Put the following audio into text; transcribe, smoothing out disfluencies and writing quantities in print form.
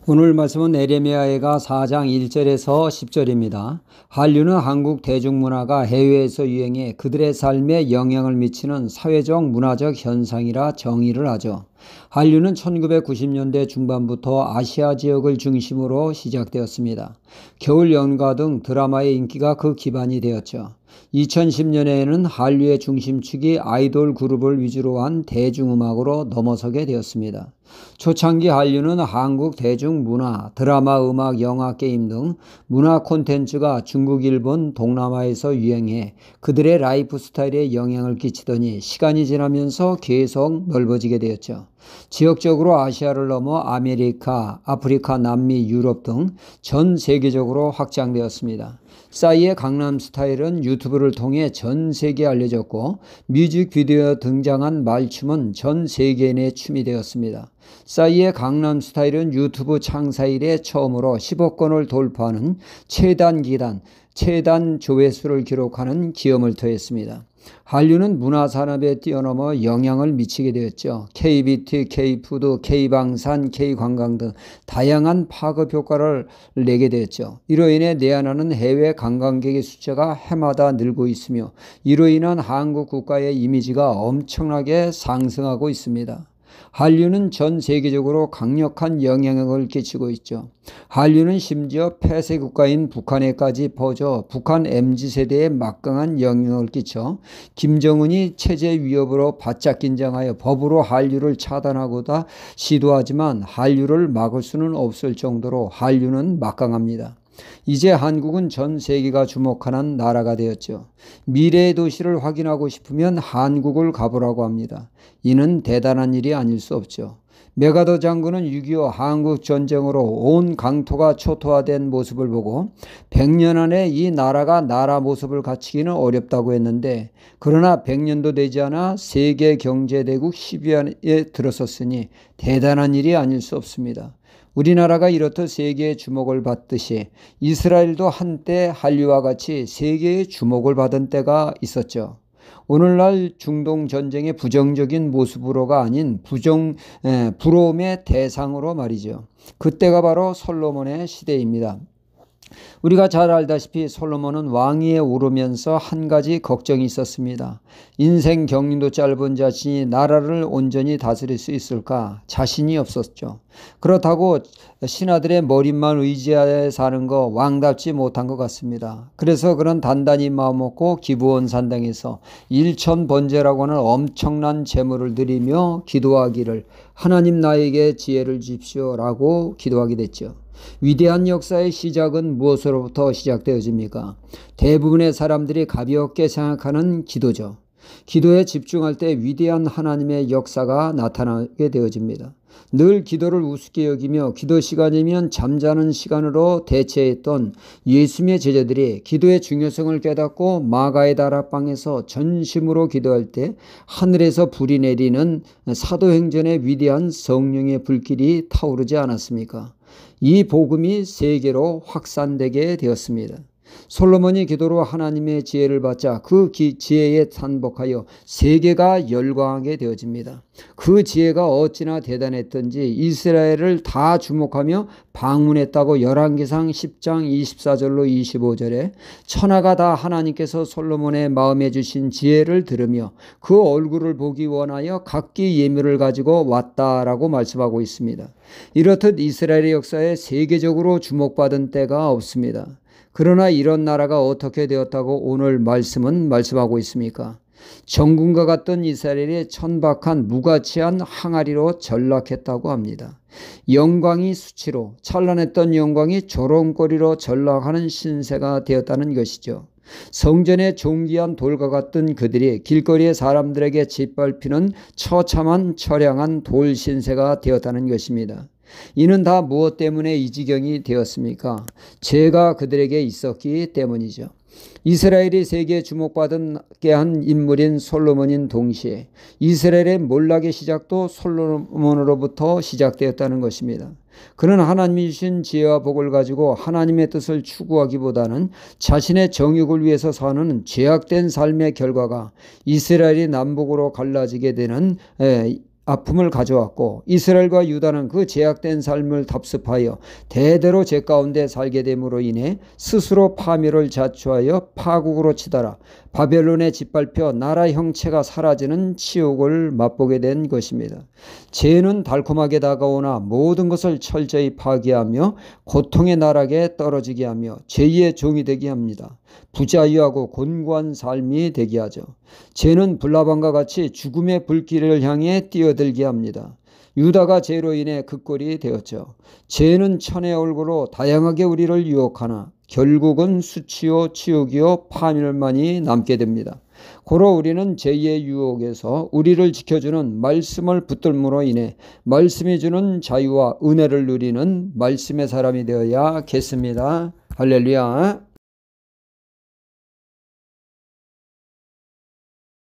오늘 말씀은 에레미야가 4장 1절에서 10절입니다. 한류는 한국 대중문화가 해외에서 유행해 그들의 삶에 영향을 미치는 사회적 문화적 현상이라 정의를 하죠. 한류는 1990년대 중반부터 아시아 지역을 중심으로 시작되었습니다. 겨울 연가 등 드라마의 인기가 그 기반이 되었죠. 2010년에는 한류의 중심축이 아이돌 그룹을 위주로 한 대중음악으로 넘어서게 되었습니다. 초창기 한류는 한국 대중문화, 드라마, 음악, 영화, 게임 등 문화 콘텐츠가 중국, 일본, 동남아에서 유행해 그들의 라이프 스타일에 영향을 끼치더니 시간이 지나면서 계속 넓어지게 되었죠. 지역적으로 아시아를 넘어 아메리카, 아프리카, 남미, 유럽 등 전 세계적으로 확장되었습니다. 싸이의 강남스타일은 유튜브를 통해 전 세계에 알려졌고 뮤직비디오에 등장한 말춤은 전 세계인의 춤이 되었습니다. 싸이의 강남스타일은 유튜브 창사 이래 처음으로 10억 건을 돌파하는 최단 조회수를 기록하는 기염을 토했습니다. 한류는 문화산업에 뛰어넘어 영향을 미치게 되었죠. K뷰티, K푸드, K방산, K관광 등 다양한 파급 효과를 내게 되었죠. 이로 인해 내한하는 해외 관광객의 숫자가 해마다 늘고 있으며 이로 인한 한국 국가의 이미지가 엄청나게 상승하고 있습니다. 한류는 전 세계적으로 강력한 영향력을 끼치고 있죠. 한류는 심지어 폐쇄 국가인 북한에까지 퍼져 북한 MZ세대에 막강한 영향을 끼쳐 김정은이 체제 위협으로 바짝 긴장하여 법으로 한류를 차단하고다 시도하지만 한류를 막을 수는 없을 정도로 한류는 막강합니다. 이제 한국은 전 세계가 주목하는 나라가 되었죠. 미래의 도시를 확인하고 싶으면 한국을 가보라고 합니다. 이는 대단한 일이 아닐 수 없죠. 메가더 장군은 6.25 한국전쟁으로 온 강토가 초토화된 모습을 보고 100년 안에 이 나라가 나라 모습을 갖추기는 어렵다고 했는데 그러나 100년도 되지 않아 세계경제대국 10위에 들어섰으니 대단한 일이 아닐 수 없습니다. 우리나라가 이렇듯 세계의 주목을 받듯이 이스라엘도 한때 한류와 같이 세계의 주목을 받은 때가 있었죠. 오늘날 중동 전쟁의 부정적인 모습으로가 아닌 부러움의 대상으로 말이죠. 그때가 바로 솔로몬의 시대입니다. 우리가 잘 알다시피 솔로몬은 왕위에 오르면서 한 가지 걱정이 있었습니다. 인생 경륜도 짧은 자신이 나라를 온전히 다스릴 수 있을까 자신이 없었죠. 그렇다고 신하들의 머리만 의지하여 사는 거 왕답지 못한 것 같습니다. 그래서 그는 단단히 마음먹고 기브온 산당에서 일천번제라고 하는 엄청난 제물을 드리며 기도하기를 하나님 나에게 지혜를 주십시오라고 기도하게 됐죠. 위대한 역사의 시작은 무엇으로부터 시작되어집니까? 대부분의 사람들이 가볍게 생각하는 기도죠. 기도에 집중할 때 위대한 하나님의 역사가 나타나게 되어집니다. 늘 기도를 우습게 여기며 기도 시간이면 잠자는 시간으로 대체했던 예수님의 제자들이 기도의 중요성을 깨닫고 마가의 다락방에서 전심으로 기도할 때 하늘에서 불이 내리는 사도행전의 위대한 성령의 불길이 타오르지 않았습니까? 이 복음이 세계로 확산되게 되었습니다. 솔로몬이 기도로 하나님의 지혜를 받자 그 지혜에 탄복하여 세계가 열광하게 되어집니다. 그 지혜가 어찌나 대단했던지 이스라엘을 다 주목하며 방문했다고 열왕기상 10장 24절로 25절에 천하가 다 하나님께서 솔로몬의 마음에 주신 지혜를 들으며 그 얼굴을 보기 원하여 각기 예물을 가지고 왔다라고 말씀하고 있습니다. 이렇듯 이스라엘의 역사에 세계적으로 주목받은 때가 없습니다. 그러나 이런 나라가 어떻게 되었다고 오늘 말씀은 말씀하고 있습니까? 정군과 같던 이스라엘이 천박한 무가치한 항아리로 전락했다고 합니다. 영광이 수치로 찬란했던 영광이 조롱거리로 전락하는 신세가 되었다는 것이죠. 성전의 존귀한 돌과 같던 그들이 길거리의 사람들에게 짓밟히는 처참한 처량한 돌 신세가 되었다는 것입니다. 이는 다 무엇 때문에 이 지경이 되었습니까? 죄가 그들에게 있었기 때문이죠. 이스라엘이 세계에 주목받게 한 인물인 솔로몬인 동시에 이스라엘의 몰락의 시작도 솔로몬으로부터 시작되었다는 것입니다. 그는 하나님이 주신 지혜와 복을 가지고 하나님의 뜻을 추구하기보다는 자신의 정욕을 위해서 사는 죄악된 삶의 결과가 이스라엘이 남북으로 갈라지게 되는 아픔을 가져왔고 이스라엘과 유다는 그 제약된 삶을 답습하여 대대로 죄 가운데 살게 됨으로 인해 스스로 파멸을 자초하여 파국으로 치달아 바벨론에 짓밟혀 나라 형체가 사라지는 치욕을 맛보게 된 것입니다. 죄는 달콤하게 다가오나 모든 것을 철저히 파괴하며 고통의 나락에 떨어지게 하며 죄의 종이 되게 합니다. 부자유하고 곤고한 삶이 되게 하죠. 죄는 불나방과 같이 죽음의 불길을 향해 뛰어들게 합니다. 유다가 죄로 인해 그 꼴이 되었죠. 죄는 천의 얼굴로 다양하게 우리를 유혹하나 결국은 수치요 치욕이요 파멸만이 남게 됩니다. 고로 우리는 죄의 유혹에서 우리를 지켜주는 말씀을 붙들므로 인해 말씀이 주는 자유와 은혜를 누리는 말씀의 사람이 되어야겠습니다. 할렐루야.